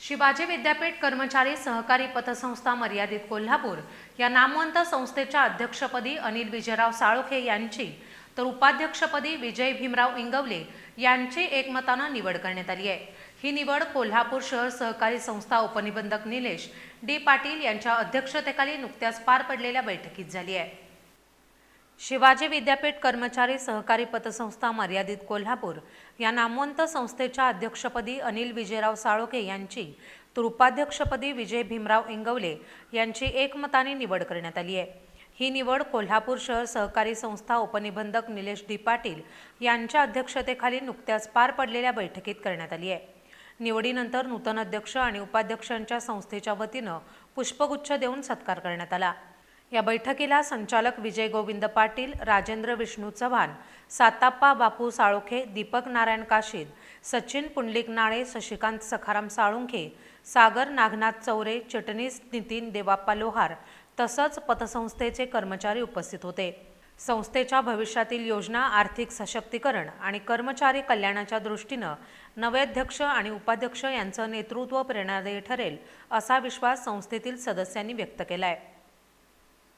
शिवाजी विद्यापीठ कर्मचारी सहकारी पतसंस्था मर्यादित कोल्हापूर या नामवंत संस्थेच्या अध्यक्षपदी अनिल विजयराव साळोखे यांची तर उपाध्यक्षपदी विजय भीमराव इंगवले यांची एकमतानं निवड करण्यात आली आहे। ही निवड कोल्हापूर शहर सहकारी संस्था उपनिबंधक निलेश डी पाटील यांच्या अध्यक्षतेखाली नुकत्याच पार पडलेल्या बैठकीत झाली आहे। शिवाजी विद्यापीठ कर्मचारी सहकारी पतसंस्था मर्यादित कोल्हापूर या नामवंत संस्थेच्या अध्यक्षपदी अनिल विजयराव साळोखे यांची तर उपाध्यक्षपदी विजय भीमराव इंगवले यांची एकमताने निवड करण्यात आली आहे। ही निवड कोल्हापूर शहर सहकारी संस्था उपनिबंधक निलेश डी पाटील यांच्या अध्यक्षतेखाली नुकत्याच पार पडलेल्या बैठकीत करण्यात आली आहे। निवडीनंतर नूतन अध्यक्ष आणि उपाध्यक्षांच्या संस्थेच्या वतीनं पुष्पगुच्छ देऊन सत्कार करण्यात आला। या बैठकीला संचालक विजय गोविंद पाटील, राजेंद्र विष्णू चव्हाण, साताप्पा बापू साळोखे, दीपक नारायण काशीद, सचिन पुंडलिक नाळे, शशिकांत सखाराम साळुंखे, सागर नागनाथ चौरे, चिटणीस नितीन देवाप्पा लोहार तसंच पतसंस्थेचे कर्मचारी उपस्थित होते। संस्थेच्या भविष्यातील योजना, आर्थिक सशक्तीकरण आणि कर्मचारी कल्याणाच्या दृष्टीनं नवे अध्यक्ष आणि उपाध्यक्ष यांचं नेतृत्व प्रेरणादायी ठरेल असा विश्वास संस्थेतील सदस्यांनी व्यक्त केला आहे।